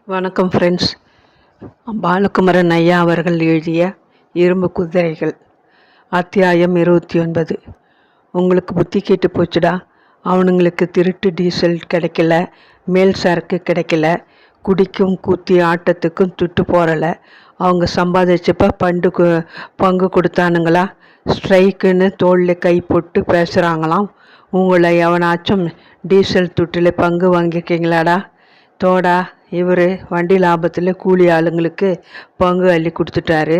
வணக்கம் ஃப்ரெண்ட்ஸ். பாலகுமரன் ஐயா அவர்கள் எழுதிய இரும்பு குதிரைகள் அத்தியாயம் 29. உங்களுக்கு புத்தி கேட்டு போச்சுடா. அவனுங்களுக்கு திருட்டு டீசல் கிடைக்கல, மேல் சரக்கு கிடைக்கல, குடிக்கும் கூத்தி ஆட்டத்துக்கும் துட்டு போறலை. அவங்க சம்பாதிச்சப்ப பங்கு கொடுத்தானுங்களா? ஸ்ட்ரைக்குன்னு தோளில் கை போட்டு பேசுகிறாங்களாம். உங்களை எவனாச்சும் டீசல் துட்டில் பங்கு வாங்கியிருக்கீங்களாடா? தோடா, இவர் வண்டி லாபத்தில் கூலி ஆளுங்களுக்கு பங்கு அள்ளி கொடுத்துட்டாரு.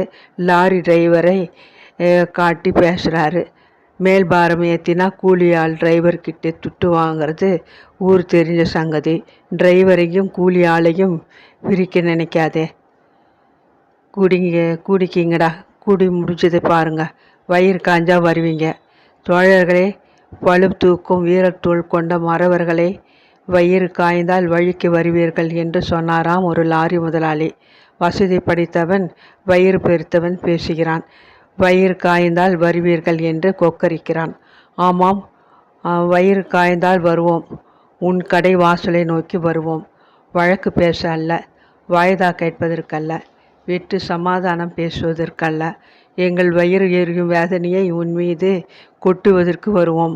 லாரி டிரைவரை காட்டி பேசுகிறாரு. மேல் பாரம் ஏற்றினா கூலி ஆள் டிரைவர்கிட்ட துட்டு வாங்கிறது ஊர் தெரிஞ்ச சங்கதி. டிரைவரையும் கூலி ஆளையும் விரிக்க நினைக்காதே. கூடிக்கிங்கடா. கூடி முடிச்சதை பாருங்க. வயிறு காஞ்சா வருவீங்க. தோழர்களே, பளு தூக்கும் வீரத்தோள் கொண்ட மறவர்களை, வயிறு காய்ந்தால் வழிக்கு வருவீர்கள் என்று சொன்னாராம் ஒரு லாரி முதலாளி. வசதி படைத்தவன் வயிறு பெருத்தவன் பேசுகிறான். வயிறு காய்ந்தால் வருவீர்கள் என்று கொக்கரிக்கிறான். ஆமாம், வயிறு காய்ந்தால் வருவோம். உன் கடை வாசலை நோக்கி வருவோம். வழக்கு பேச அல்ல, வாய்தா கேட்பதற்கல்ல, விட்டு சமாதானம் பேசுவதற்கல்ல. எங்கள் வயிறு எரியும் வேதனையை உன் மீது கொட்டுவதற்கு வருவோம்.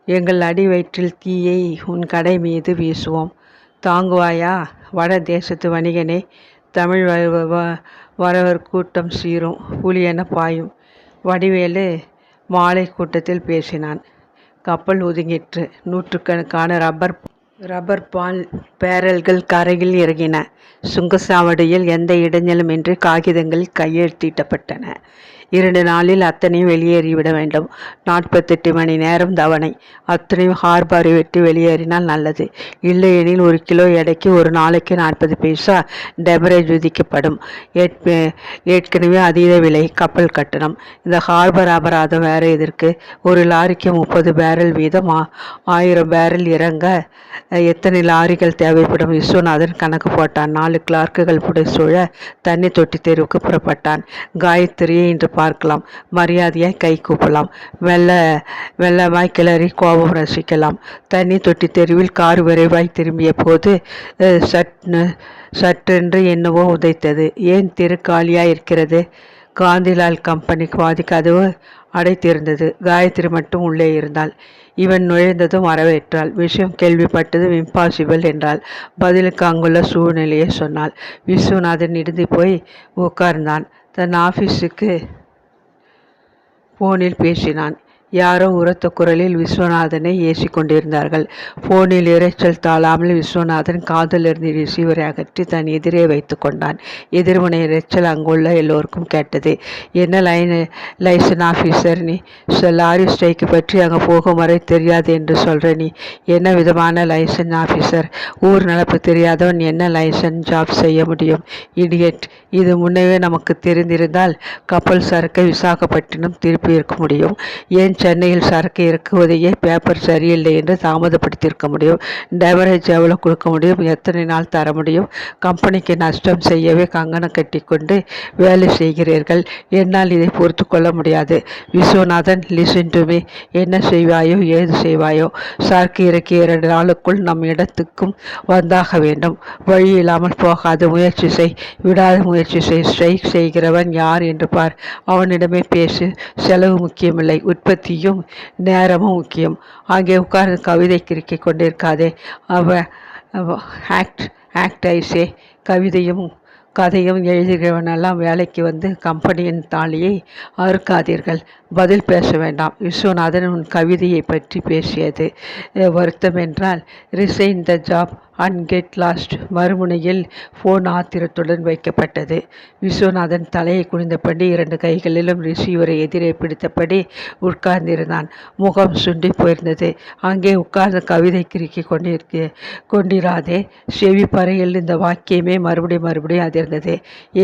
எங்கள் அடி வயிற்றில் தீயை உன் கடை மீது வீசுவோம். தாங்குவாயா வட தேசத்து வணிகனே? தமிழ் வரவர் கூட்டம் சீரும், புலியென பாயும். வடிவேலு மாலை கூட்டத்தில் பேசினான். கப்பல் ஒதுங்கிற்று. நூற்றுக்கணக்கான ரப்பர் பால் பேரல்கள் கரையில் இறங்கின. சுங்கசாவடியில் எந்த இடைஞ்சலுமின்றி காகிதங்கள் கையெழுத்திட்டப்பட்டன. 2 நாளில் அத்தனையும் வெளியேறிவிட வேண்டும். 48 மணி நேரம் தவணை. அத்தனையும் ஹார்பரை விட்டு வெளியேறினால் நல்லது. இல்லையெனில் 1 கிலோ எடைக்கு ஒரு நாளைக்கு 40 பைசா டெமரேஜ் விதிக்கப்படும். ஏற்கனவே அதீத விலை கப்பல் கட்டணம். இந்த ஹார்பர் அபராதம் வேற எதற்கு? ஒரு லாரிக்கு 30 பேரல் வீதம் 1000 பேரல் இறங்க எத்தனை லாரிகள் தேவைப்படும்? விஸ்வநாதன் கணக்கு போட்டான். 4 கிளார்க்குகள் புடைசூழ தண்ணி தொட்டி தெருவுக்கு புறப்பட்டான். காயத்ரியை இன்று பார்க்கலாம். மரியாதையாய் கை கூப்பலாம். வெள்ளமாய் கிளறி கோபம் ரசிக்கலாம். தண்ணி தொட்டி தெருவில் கார் விரைவாய் திரும்பிய போது சற்றென்று என்னவோ உதைத்தது. ஏன் தெரு காலியாய் இருக்கிறது? காந்திலால் கம்பெனி பாதி கதவு அடைத்திருந்தது. காயத்ரி மட்டும் உள்ளே இருந்தாள். இவன் நுழைந்ததும் வரவேற்றாள். விஷயம் கேள்விப்பட்டதும் இம்பாசிபிள் என்றாள். பதிலுக்கு அங்குள்ள சூழ்நிலையை சொன்னாள். விஸ்வநாதன் இடிந்து போய் உட்கார்ந்தான். தன் ஆஃபீஸுக்கு போனில் பேசினான். யாரோ உரத்த குரலில் விஸ்வநாதனை ஏசிக்கொண்டிருந்தார்கள். போனில் இரைச்சல் தாழாமல் விஸ்வநாதன் காதிலிருந்து ரிசீவரை அகற்றி தன் எதிரே வைத்து கொண்டான். எதிர்முனை இரைச்சல் அங்குள்ள எல்லோருக்கும் கேட்டது. என்ன லைசன் ஆஃபீஸர் நீ? லாரி ஸ்ட்ரைக்கு பற்றி அங்கே போகும் வரை தெரியாது என்று சொல்கிற நீ என்ன விதமான லைசன் ஆஃபீஸர்? ஊர் நடப்பு தெரியாதவன் என்ன லைசன் ஜாப் செய்ய முடியும்? இடியட். இது முன்னவே நமக்கு தெரிந்திருந்தால் கப்பல் சரக்கை விசாகப்பட்டினம் திருப்பி இருக்க முடியும். ஏன் சென்னையில் சரக்கு இறக்குவதையே பேப்பர் சரியில்லை என்று தாமதப்படுத்தியிருக்க முடியும். டெமரேஜ் எவ்வளோ கொடுக்க முடியும்? எத்தனை நாள் தர முடியும்? கம்பெனிக்கு நஷ்டம் செய்யவே கங்கணம் கட்டி கொண்டு வேலை செய்கிறீர்கள். என்னால் இதை பொறுத்து கொள்ள முடியாது. Viswanathan, listen to me. என்ன செய்வாயோ ஏது செய்வாயோ, சரக்கு இறக்கி 2 நாளுக்குள் நம் இடத்துக்கும் வந்தாக வேண்டும். வழி இல்லாமல் போகாது. முயற்சி செய், விடாத முயற்சி செய். ஸ்ட்ரைக் செய்கிறவன் யார் என்று பார். அவனிடமே பேசு. செலவு முக்கியமில்லை, உற்பத்தியும் நேரமும் முக்கியம். அங்கே உட்கார்ந்து கவிதை கிறுக்கிக் கொண்டிருக்காதே. ஆக்ட் ஐசே. கதையும் எழுதுகிறவனெல்லாம் வேலைக்கு வந்து கம்பெனியின் தாலியை அறுக்காதீர்கள். பதில் பேச வேண்டாம். விஸ்வநாதன் உன் கவிதையை பற்றி பேசியது வருத்தம் என்றால் resign the job and get lost. மறுமுனையில் ஃபோன் ஆத்திரத்துடன் வைக்கப்பட்டது. விஸ்வநாதன் தலையை குனிந்தபடி 2 கைகளிலும் ரிசீவரை எதிரே பிடித்தபடி உட்கார்ந்திருந்தான். முகம் சுண்டி போயிருந்தது. அங்கே உட்கார்ந்த கவிதை கிறுக்கி கொண்டிராதே. செவி பறையில் இந்த வாக்கியமே மறுபடியும் அதிர்ந்தது.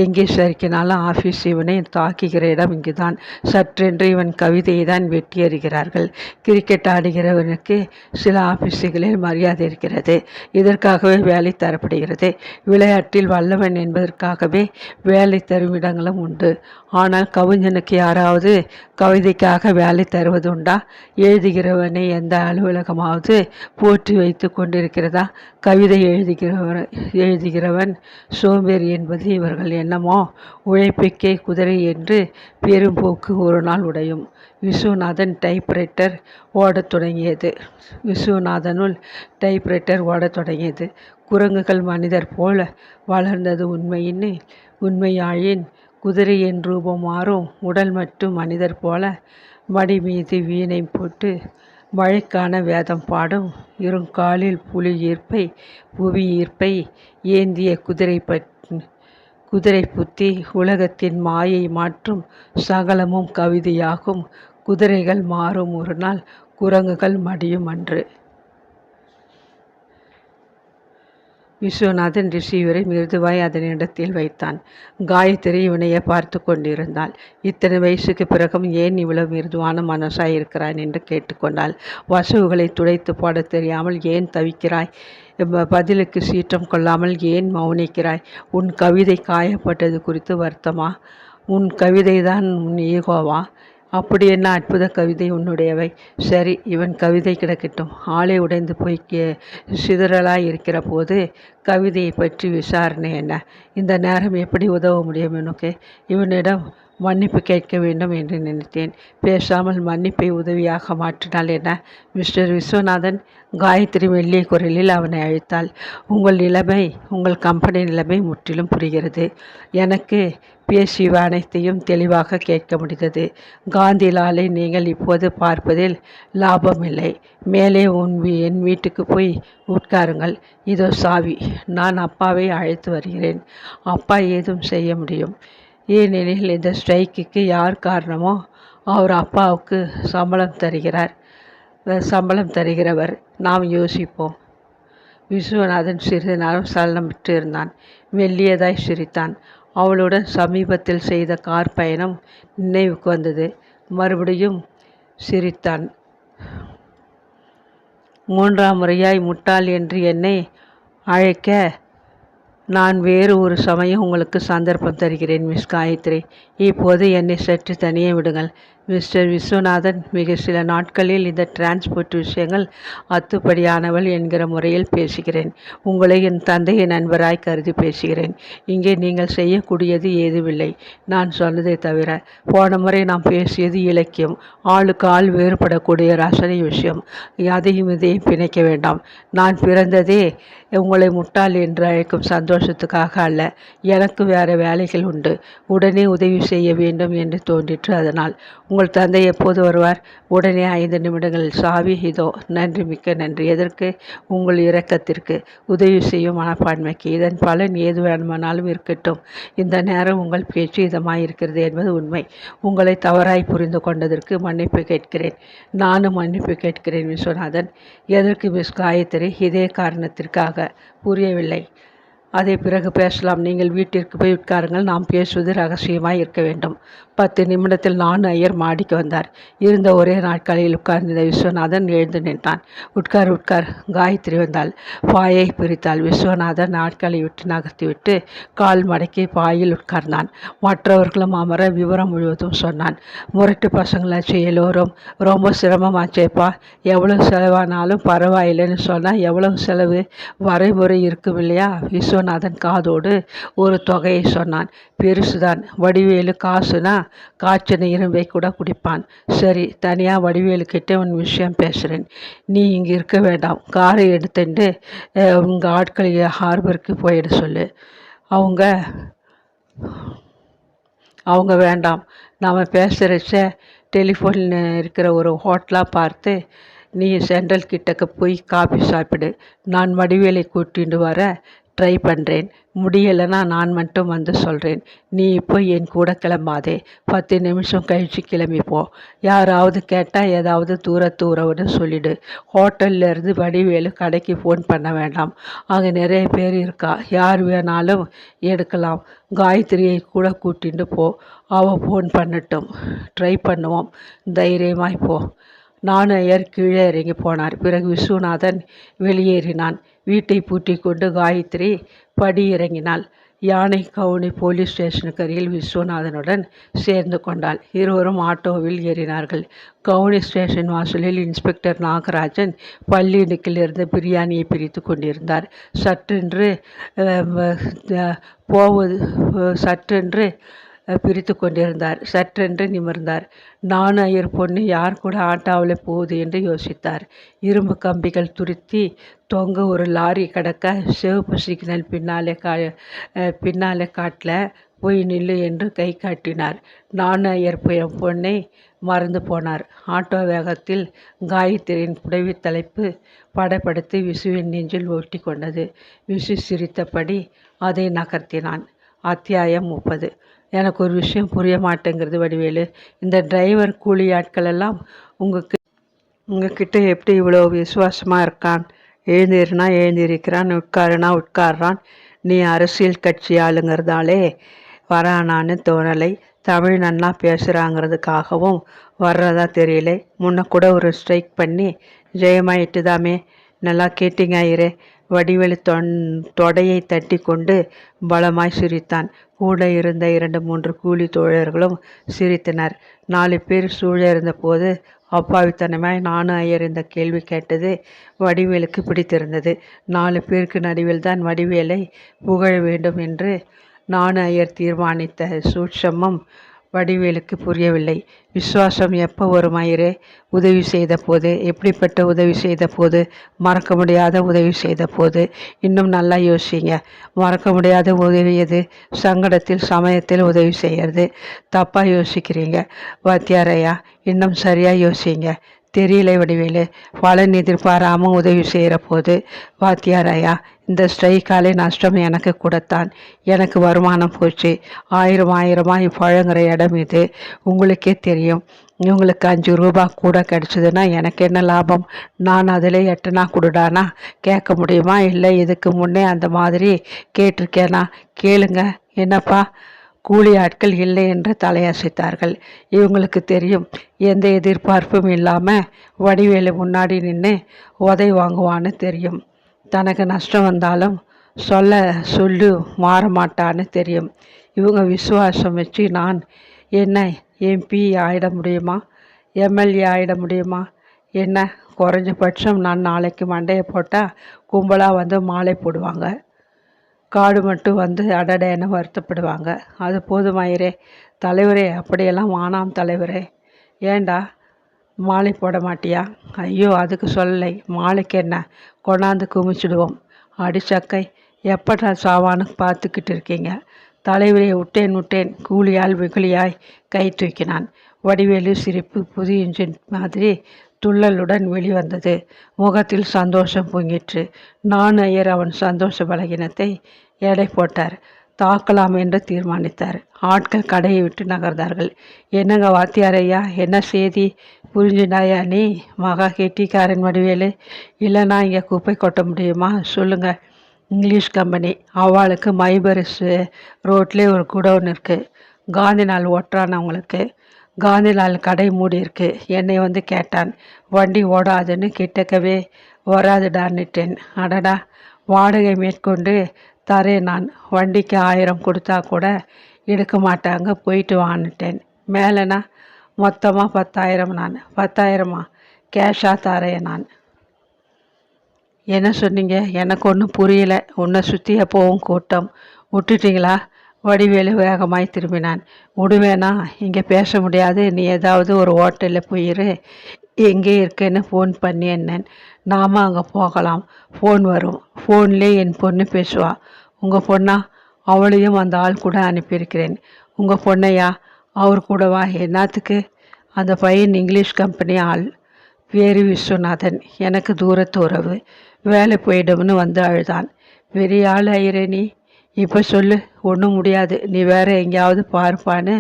எங்கே சரிக்கினாலும் ஆஃபீஸ் இவனை தாக்குகிற இடம் இங்குதான். சற்றென்று இவன் கவிதையை தான் வெட்டி எறிகிறார்கள். கிரிக்கெட் ஆடுகிறவனுக்கு சில ஆபீஸுகளில் மரியாதை இருக்கிறது. இதற்காகவே வேலை தரப்படுகிறது. விளையாட்டில் வல்லவன் என்பதற்காகவே வேலை தரும் இடங்களும் உண்டு. ஆனால் கவிஞனுக்கு யாராவது கவிதைக்காக வேலை தருவது உண்டா? எழுதுகிறவனை எந்த அலுவலகமாவது போற்றி வைத்து கொண்டிருக்கிறதா? கவிதை எழுதுகிறவன் சோம்பேறி என்பது இவர்கள் எண்ணமோ? உழைப்புக்கே குதிரை என்று பெரும்போக்கு ஒரு நாள் உடையும். விஸ்வநாதன் டைப்ரைட்டர் ஓடத் தொடங்கியது. ஓடத் தொடங்கியது. குரங்குகள் மனிதர் போல வளர்ந்தது உண்மையாயின் குதிரையின் ரூபம் மாறும். உடல் மட்டும் மனிதர் போல மடி மீது வீணை போட்டு மழைக்கான வேதம் பாடும். இருங்காலில் புவி ஈர்ப்பை ஏந்திய குதிரை புத்தி உலகத்தின் மாயை மாற்றும். சகலமும் கவிதையாகும். குதிரைகள் மாறும் ஒரு நாள், குரங்குகள் மடியும் அன்று. விஸ்வநாதன் ரிசீவரை மிருதுவாய் அதனிடத்தில் வைத்தான். காயத்ரி இவனையே பார்த்து கொண்டிருந்தாள். இத்தனை வயசுக்கு பிறகும் ஏன் இவ்வளவு மிருதுவான மனசாய் இருக்கிறான் என்று கேட்டுக்கொண்டாள். வசவுகளை துடைத்து போட தெரியாமல் ஏன் தவிக்கிறாய்? பதிலுக்கு சீற்றம் கொள்ளாமல் ஏன் மௌனிக்கிறாய்? உன் கவிதை காயப்பட்டது குறித்து வருத்தமா? உன் கவிதை தான் உன் ஈகோவா? அப்படி என்ன அற்புத கவிதை உன்னுடையவை? சரி, இவன் கவிதை கிடக்கட்டும். ஆளை உடைந்து போய் சிதறலாய் இருக்கிற போது கவிதையை பற்றி விசாரணை என்ன? இந்த நேரம் எப்படி உதவ முடியும் உனக்கு? இவனிடம் மன்னிப்பு கேட்க வேண்டும் என்று நினைத்தேன். பேசாமல் மன்னிப்பை உதவியாக மாற்றினால் என்ன? மிஸ்டர் விஸ்வநாதன், காயத்ரி மெல்லிய குரலில் அவனை அழைத்தாள். உங்கள் கம்பெனி நிலைமை முற்றிலும் புரிகிறது. எனக்கு பேசிய அனைத்தையும் தெளிவாக கேட்க முடிந்தது. காந்திலாலை நீங்கள் இப்போது பார்ப்பதில் லாபமில்லை. மேலே என் வீட்டுக்கு போய் உட்காருங்கள். இதோ சாவி. நான் அப்பாவை அழைத்து வருகிறேன். அப்பா ஏதும் செய்ய முடியும். ஏனெனில் இந்த ஸ்ட்ரைக்குக்கு யார் காரணமோ அவர் அப்பாவுக்கு சம்பளம் தருகிறவர். நாம் யோசிப்போம். விஸ்வநாதன் சிறிது நேரம் சலனமிட்டு இருந்தான். மெல்லியதாய் சிரித்தான். அவளுடன் சமீபத்தில் செய்த கார் பயணம் நினைவுக்கு வந்தது. மறுபடியும் சிரித்தான். 3ஆம் முறையாய் முட்டாள் என்று என்னை அழைக்க நான் வேறு ஒரு சமயம் உங்களுக்கு சந்தர்ப்பம் தருகிறேன் மிஸ் காயத்ரி. இப்போது என்னை சற்று தனியே விடுங்கள். மிஸ்டர் விஸ்வநாதன், மிக சில நாட்களில் இந்த டிரான்ஸ்போர்ட் விஷயங்கள் அத்துப்படியானவள் என்கிற முறையில் பேசுகிறேன். உங்களை என் தந்தையின் நண்பராய் கருதி பேசுகிறேன். இங்கே நீங்கள் செய்யக்கூடியது ஏதுமில்லை நான் சொன்னதை தவிர. போன முறை நாம் பேசியது இலக்கியம். ஆளுக்கு ஆள் வேறுபடக்கூடிய ரசனை விஷயம். அதையும் இதையும் பிணைக்க வேண்டாம். நான் பிறந்ததே உங்களை முட்டாள் என்று அழைக்கும் சந்தோஷத்துக்காக அல்ல. எனக்கு வேறு வேலைகள் உண்டு. உடனே உதவி செய்ய வேண்டும் என்று தோன்றிற்று. அதனால். உங்கள் தந்தை எப்போது வருவார்? உடனே 5 நிமிடங்களில். சாவி இதோ. நன்றி, மிக்க நன்றி. எதற்கு? உங்கள் இரக்கத்திற்கு, உதவி செய்யும் மனப்பான்மைக்கு. இதன் பலன் ஏது வேணுமானாலும் இருக்கட்டும். இந்த நேரம் உங்கள் பேச்சு இதமாயிருக்கிறது என்பது உண்மை. உங்களை தவறாய் புரிந்து கொண்டதற்கு மன்னிப்பு கேட்கிறேன். நானும் மன்னிப்பு கேட்கிறேன் விஸ்வநாதன். எதற்கு மிஸ் காயத்ரி? இதே காரணத்திற்காக. புரியவில்லை. அதை பிறகு பேசலாம். நீங்கள் வீட்டிற்கு போய் உட்காருங்கள். நாம் பேசுவது ரகசியமாய் இருக்க வேண்டும். 10 நிமிடத்தில் ஐயர் மாடிக்கு வந்தார். இருந்த ஒரே நாட்களில் உட்கார்ந்த விஸ்வநாதன் எழுந்து நின்றான். உட்கார். காயத்ரி வந்தாள். பாயை பிரித்தாள். விஸ்வநாதன் நாட்களை விட்டு நகர்த்திவிட்டு கால் மடக்கி பாயில் உட்கார்ந்தான். மற்றவர்களும் அமர விவரம் முழுவதும் சொன்னான். முரட்டு பசங்களாச்சு எல்லோரும். ரொம்ப சிரமமாச்சேப்பா. எவ்வளவு செலவானாலும் பரவாயில்லைன்னு சொன்னால் எவ்வளவு செலவு? வரைமுறை இருக்கும் இல்லையா? விஸ்வநாதன் காதோடு ஒரு தொகையை சொன்னான். பெருசுதான். வடிவேலு காசுனா காய்ச்சின இரும்பை கூட குடிப்பான். சரி, தனியாக வடிவேலு கிட்டே உன் விஷயம் பேசுகிறேன். நீ இங்கே இருக்க வேண்டாம். காரை எடுத்துட்டு உங்கள் ஆட்களை ஹார்பருக்கு போயிட சொல்லு. அவங்க வேண்டாம். நாம் பேசுகிறச்ச டெலிஃபோனில் இருக்கிற ஒரு ஹோட்டலாக பார்த்து நீ சென்ட்ரல் கிட்டக்க போய் காஃபி சாப்பிடு. நான் வடிவேலை கூட்டிட்டு வர ட்ரை பண்ணுறேன். முடியலைன்னா நான் மட்டும் வந்து சொல்கிறேன். நீ இப்போ என் கூட கிளம்பாதே. 10 நிமிஷம் கழித்து கிளம்பிப்போ. யாராவது கேட்டால் ஏதாவது தூரத்துறவுன்னு சொல்லிடு. ஹோட்டல்ல இருந்து வடிவேலு கடைக்கு ஃபோன் பண்ண வேண்டாம். அங்கே நிறைய பேர் இருக்கா. யார் வேணாலும் எடுக்கலாம். காயத்ரியை கூட கூட்டிட்டு போ. அவள் ஃபோன் பண்ணட்டும். ட்ரை பண்ணுவோம். தைரியமாய் போ. நாணயர் கீழே இறங்கி போனார். பிறகு விஸ்வநாதன் வெளியேறினான். வீட்டை பூட்டி கொண்டு காயத்ரி படி இறங்கினாள். யானை கவுனி போலீஸ் ஸ்டேஷனுக்கு அருகில் விஸ்வநாதனுடன் சேர்ந்து கொண்டாள். இருவரும் ஆட்டோவில் ஏறினார்கள். கவுனி ஸ்டேஷன் வாசலில் இன்ஸ்பெக்டர் நாகராஜன் பள்ளியிடுக்கிலிருந்து பிரியாணியை பிரித்து கொண்டிருந்தார். சற்றென்று சற்றென்று நிமிர்ந்தார். நாணயர் பொண்ணு யார் கூட ஆட்டோவில் போகுது என்று யோசித்தார். இரும்பு கம்பிகள் துருத்தி தொங்க ஒரு லாரி கடக்க சிவப்பு சிக்னல் பின்னாலே காட்டில் போய் நில்லு என்று கை காட்டினார். நாணயர் பொண்ணை மறந்து போனார். ஆட்டோ வேகத்தில் காயத்ரியின் புடவை தலைப்பு படப்படுத்தி விசுவின் நெஞ்சில் ஒட்டி கொண்டது. விசு சிரித்தபடி அதை நகர்த்தினான். அத்தியாயம் 30. எனக்கு ஒரு விஷயம் புரிய மாட்டேங்கிறது வடிவேலு. இந்த டிரைவர் கூலி ஆட்கள் எல்லாம் உங்ககிட்ட எப்படி இவ்வளோ விசுவாசமாக இருக்கான்? எழுந்திருனா எழுந்திருக்கிறான், உட்காருனா உட்கார்றான். நீ அரசியல் கட்சி ஆளுங்கிறதாலே வரானான்னு தோணலை. தமிழ் நன்னா பேசுகிறாங்கிறதுக்காகவும் வர்றதா தெரியல. முன்ன கூட ஒரு ஸ்ட்ரைக் பண்ணி ஜெயமாயிட்டுதாமே. நல்லா கேட்டிங்காயிரே. வடிவேலு தொடையை தட்டி கொண்டு பலமாய் சிரித்தான். கூட இருந்த 2-3 கூலி தோழர்களும் சிரித்தனர். 4 பேர் சூழ இருந்தபோது அப்பாவித்தனமாய் நாணயர் இந்த கேள்வி கேட்டது வடிவேலுக்கு பிடித்திருந்தது. 4 பேருக்கு நடுவில் தான் வடிவேலை புகழ வேண்டும் என்று நாணயர் தீர்மானித்த சூட்சமம் வடிவேலுக்கு புரியவில்லை. விசுவாசம் எப்போ வருமாயிரே? உதவி செய்த போது. எப்படிப்பட்ட உதவி செய்த போது? மறக்க முடியாத உதவி செய்த போது. இன்னும் நல்லா யோசிங்க. மறக்க முடியாத உதவி எது? சங்கடத்தில் சமயத்தில் உதவி செய்கிறது. தப்பாக யோசிக்கிறீங்க வாத்தியாரையா. இன்னும் சரியாக யோசிங்க. தெரியல வடிவேலு. பலன் எதிர்பாராமல் உதவி செய்கிற போது. வாத்தியாரையா, இந்த ஸ்ட்ரைக்காலே நஷ்டம் எனக்கு கூடத்தான். எனக்கு வருமானம் போச்சு. ஆயிரமாய் பழங்குற இடம் இது. உங்களுக்கே தெரியும். இவங்களுக்கு 5 ரூபா கூட கிடச்சிதுன்னா எனக்கு என்ன லாபம்? நான் அதில் 8 கொடுடானா கேட்க முடியுமா? இல்லை இதுக்கு முன்னே அந்த மாதிரி கேட்டிருக்கேனா? கேளுங்க. என்னப்பா? கூலி ஆட்கள் இல்லை என்று தலையசைத்தார்கள். இவங்களுக்கு தெரியும், எந்த எதிர்பார்ப்பும் இல்லாமல் வடிவேலு முன்னாடி நின்று உதை வாங்குவான்னு தெரியும். தனக்கு நஷ்டம் வந்தாலும் சொல்லு மாற மாட்டான்னு தெரியும். இவங்க விசுவாசம் வச்சு நான் என்ன எம்பி ஆகிட முடியுமா? எம்எல்ஏ ஆகிட முடியுமா? என்ன குறைஞ்சபட்சம் நான் நாளைக்கு மண்டையை போட்டால் கும்பலாக வந்து மாலை போடுவாங்க. காடு மட்டும் வந்து அடடேன்னு வருத்தப்படுவாங்க. அது போதுமாயிரே. தலைவரே, அப்படியெல்லாம் வானாம் தலைவரே. ஏண்டா மாலை போட மாட்டியா? ஐயோ, அதுக்கு சொல்லலை. மாலைக்கு என்ன, கொண்டாந்து குமிச்சிடுவோம். அடிச்சக்கை, எப்படா சாவான்னு பார்த்துக்கிட்டு இருக்கீங்க? தலைவரை விட்டேன். கூலியால் வெகுளியாய் கை தூக்கினான். வடிவேலு சிரிப்பு புது இன்ஜின் மாதிரி துள்ளலுடன் வெளிவந்தது. முகத்தில் சந்தோஷம் பொங்கிற்று. நாணயர் அவன் சந்தோஷ பலகீனத்தை எடை போட்டார். தாக்கலாம் என்று தீர்மானித்தார். ஆட்கள் கடையை விட்டு நகர்ந்தார்கள். என்னங்க வாத்தியாரையா, என்ன செய்தி? புரிஞ்சுனாயா நீ? மகா கெட்டிக்காரன் வடிவேலு. இல்லைன்னா இங்கே குப்பை கொட்ட முடியுமா? சொல்லுங்க. English company. அவளுக்கு மைபரிஸ் ரோட்லேயே ஒரு குடோன் இருக்குது. காந்தி நாள் ஓட்டுறானவங்களுக்கு. காந்தி நாள் கடை மூடி இருக்கு. என்னை வந்து கேட்டான். வண்டி ஓடாதுன்னு கிட்டக்கவே வராதுடான்னுட்டேன். அடடா, வாடகை மேற்கொண்டு தரேன் நான். வண்டிக்கு 1000 கொடுத்தா கூட எடுக்க மாட்டாங்க. போயிட்டு வான்னுட்டேன். மேலேனா மொத்தமாக 10,000. நான் 10,000 கேஷாக தரேன் நான். என்ன சொன்னீங்க? எனக்கு ஒன்றும் புரியலை. உன்னை சுற்றி எப்போவும் கூட்டம். விட்டுட்டீங்களா? வடிவேலு வேகமாய் திரும்பினான். விடுவேனா? இங்கே பேச முடியாது. நீ ஏதாவது ஒரு ஹோட்டலில் போயிரு. எங்கே இருக்கேன்னு ஃபோன் பண்ணி என்னன். நாம் அங்கே போகலாம். ஃபோன் வரும். ஃபோன்லேயே என் பொண்ணு பேசுவா. உங்கள் பொண்ணா? அவளையும் அந்த ஆள் கூட அனுப்பியிருக்கிறேன். உங்கள் பொண்ணையா? அவர் கூடவா? என்னத்துக்கு? அந்த பையன் இங்கிலீஷ் கம்பெனி ஆள். பேரு விஸ்வநாதன். எனக்கு தூரத்து உறவு. வேலை போயிடும்னு வந்து அழுதான். பெரிய ஆள் ஐயரே நீ. இப்போ சொல்லு. ஒன்றும் முடியாது. நீ வேற எங்கேயாவது பார்ப்பான்னு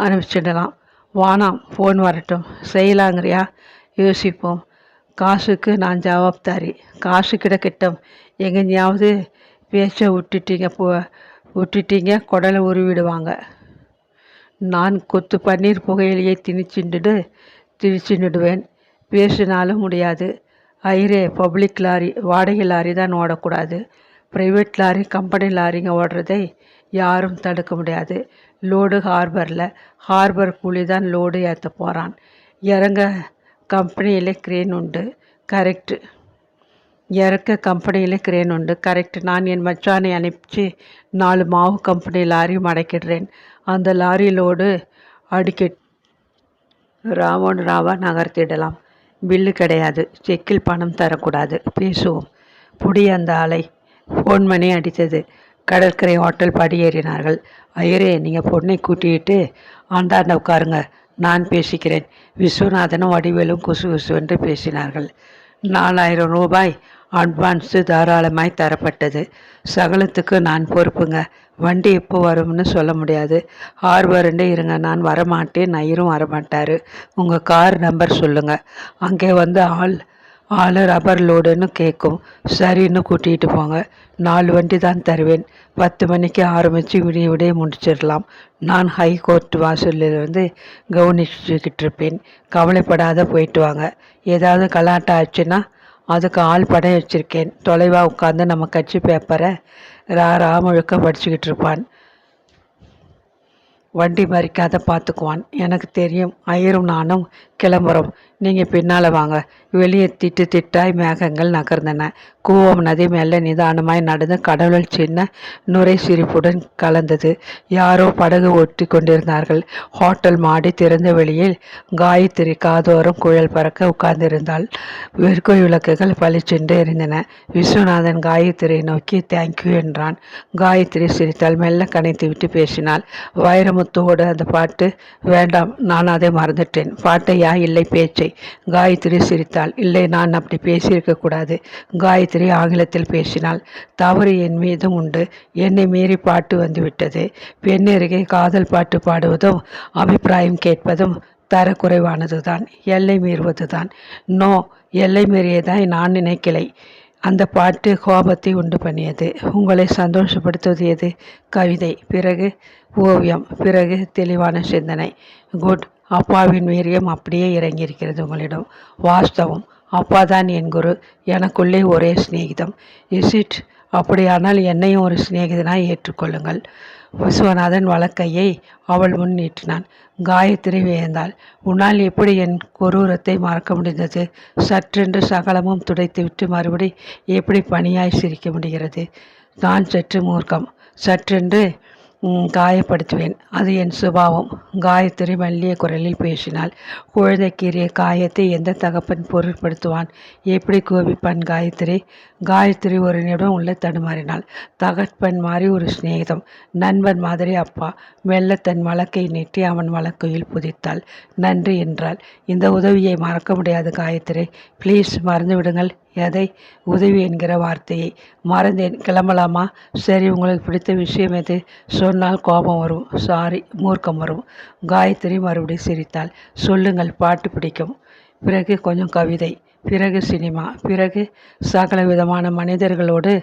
அனுப்பிச்சிடலாம். வானாம், ஃபோன் வரட்டும். செய்யலாங்கிறியா? யோசிப்போம். காசுக்கு நான் ஜவாப்தாரி. காசு கிடக்கட்டும். எங்கேயாவது பேச்சை விட்டுட்டீங்க குடலை உருவிடுவாங்க. நான் கொத்து பன்னீர் புகையிலையை திணிச்சின்னுடுவேன். பேசினாலும் முடியாது. ஐரே, பப்ளிக் லாரி, வாடகை லாரி தான் ஓடக்கூடாது. ப்ரைவேட் லாரி, கம்பெனி லாரிங்க ஓடுறதை யாரும் தடுக்க முடியாது. லோடு ஹார்பர் கூலி தான் லோடு ஏற்ற போகிறான். இறங்க கம்பெனியில் கிரேன் உண்டு. கரெக்டு. கரெக்டு. நான் என் மச்சானை அனுப்பிச்சு 4 மாவு கம்பெனி லாரி மடக்கிடுறேன். அந்த லாரி லோடு அடிக்க ராவா நகர்த்திடலாம். பில்லு கிடையாது. செக்கில் பணம் தரக்கூடாது. பேசுவோம். புடி அந்த ஆளை. ஃபோன் மணி அடித்தது. கடற்கரை ஹோட்டல் படியேறினார்கள். ஐயரே, நீங்கள் பொண்ணை கூட்டிகிட்டு ஆண்டாண்ட உட்காருங்க, நான் பேசிக்கிறேன். விஸ்வநாதனும் வடிவேலும் குசுவென்று பேசினார்கள். 4000 ரூபாய் அட்வான்ஸு தாராளமாய் தரப்பட்டது. சகலத்துக்கு நான் பொறுப்புங்க. வண்டி எப்போ வரும்னு சொல்ல முடியாது. ஹார்பருண்டே இருங்க, நான் வரமாட்டேன். ஐயரும் வரமாட்டார். உங்கள் கார் நம்பர் சொல்லுங்கள். அங்கே வந்து ஆள் ரப்பர் லோடுன்னு கேட்கும். சரின்னு கூட்டிகிட்டு போங்க. 4 வண்டி தான் தருவேன். 10 மணிக்கு ஆரம்பித்து விடிய முடிச்சிடலாம். நான் ஹை கோர்ட் வாசலிலிருந்து கவனிச்சுக்கிட்டு இருப்பேன். கவலைப்படாத, போயிட்டு வாங்க. ஏதாவது கலாட்டா ஆச்சுன்னா அதுக்கு ஆள் படம் வச்சுருக்கேன். தொலைவாக உட்காந்து நம்ம கட்சி பேப்பரை முழுக்க படிச்சுக்கிட்டு இருப்பான். வண்டி மறிக்காத பார்த்துக்குவான். எனக்கு தெரியும். ஐயரும் நானும் கிளம்புறோம். நீங்கள் பின்னால் வாங்க. வெளியே திட்டாய் மேகங்கள் நகர்ந்தன. கூவம் நதி மெல்ல நிதானமாய் நடந்து கடவுள் சின்ன நுரை சிரிப்புடன் கலந்தது. யாரோ படகு ஒட்டி கொண்டிருந்தார்கள். ஹோட்டல் மாடி திறந்த வெளியில் காயத்ரி காதோரம் குழல் பறக்க உட்கார்ந்திருந்தாள். வெறுக்கோய் விளக்குகள் பளிச்சென்று எரிந்தன. விஸ்வநாதன் காயத்ரியை நோக்கி தேங்க்யூ என்றான். காயத்ரி சிரித்தாள். மெல்ல கனைத்து விட்டு பேசினாள். வைரமுத்துவோடு அந்த பாட்டு வேண்டாம், நான் அதை மறந்துட்டேன். பாட்டையா? இல்லை, பேச்சை. காயத்ரி சிரித்தாள். இல்லை, நான் அப்படி பேசியிருக்கக்கூடாது. காயத்ரி ஆங்கிலத்தில் பேசினாள். தவறு என் மீதும் உண்டு. என்னை மீறி பாட்டு வந்துவிட்டது. பெண்ணருகே காதல் பாட்டு பாடுவதும் அபிப்பிராயம் கேட்பதும் தரக்குறைவானதுதான், எல்லை மீறுவதுதான். நோ, எல்லை மீறியதாய் நான் நினைக்கலை. அந்த பாட்டு கோபத்தை உண்டு பண்ணியது. உங்களை சந்தோஷப்படுத்துவது எது? கவிதை, பிறகு ஓவியம், பிறகு தெளிவான சிந்தனை. குட். அப்பாவின் வீரியம் அப்படியே இறங்கியிருக்கிறது உங்களிடம். வாஸ்தவம். அப்பா தான் என் குரு. எனக்குள்ளே ஒரே சிநேகிதம். Is it? அப்படியானால் என்னையும் ஒரு சிநேகிதனாய் ஏற்றுக்கொள்ளுங்கள். விஸ்வநாதன் வழக்கையை அவள் முன் நீட்டினான். காயத்ரி வியந்தாள். உன்னால் எப்படி என் கொரூரத்தை மறக்க முடிந்தது? சற்றென்று சகலமும் துடைத்துவிட்டு மறுபடி எப்படி பணியாய் சிரிக்க முடிகிறது? நான் சற்று மூர்க்கம். சற்றென்று காயப்படுத்துவேன். அது என் சுபாவம். காயத்ரி மெல்லிய குரலில் பேசினாள். குழந்தைக்கீரிய காயத்தை எந்த தகப்பன் பொருட்படுத்துவான்? எப்படி கோபிப்பான் காயத்ரி? காயத்ரி ஒரு நிமிடம் உள்ள தடுமாறினாள். தகப்பன் மாதிரி ஒரு சிநேகிதம், நண்பன் மாதிரி அப்பா. மெல்ல தன் வழக்கை நீட்டி அவன் வழக்கையில் புதித்தாள். நன்றி என்றாள். இந்த உதவியை மறக்க முடியாது காயத்ரி. ப்ளீஸ் மறந்து விடுங்கள். எதை? உதவி என்கிற வார்த்தையை. மறந்தேன். கிளம்பலாமா? சரி, உங்களுக்கு பிடித்த விஷயம் எது? சொன்னால் கோபம் வரும். சாரி, மூர்க்கம் வரும். காயத்ரி மறுபடியும் சிரித்தாள். சொல்லுங்கள். பாட்டு பிடிக்கும். பிறகு கொஞ்சம் கவிதை, பிறகு சினிமா, பிறகு சகல விதமான மனிதர்களோடு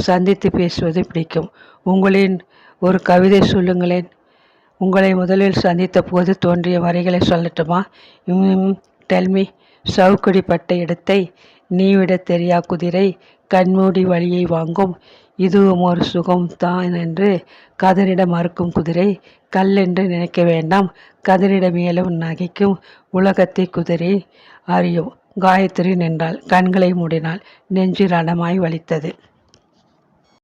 சந்தித்து பேசுவது பிடிக்கும். உங்களின் ஒரு கவிதை சொல்லுங்களேன். உங்களை முதலில் சந்தித்த போது தோன்றிய வரிகளை சொல்லட்டுமா? டெல்மி. சவுக்கடிப்பட்ட இடத்தை நீவிட தெரியா குதிரை கண்மூடி வழியை வாங்கும். இதுவும் ஒரு சுகம் தான் என்று கதறிட மறுக்கும் குதிரை. கல்லென்று நினைக்க வேண்டாம், கதறிட மேலும் நகைக்கும் உலகத்தை குதிரை அறியும். காயத்ரி நின்றாள். கண்களை மூடினாள். நெஞ்சு ரணமாய் வலித்தது.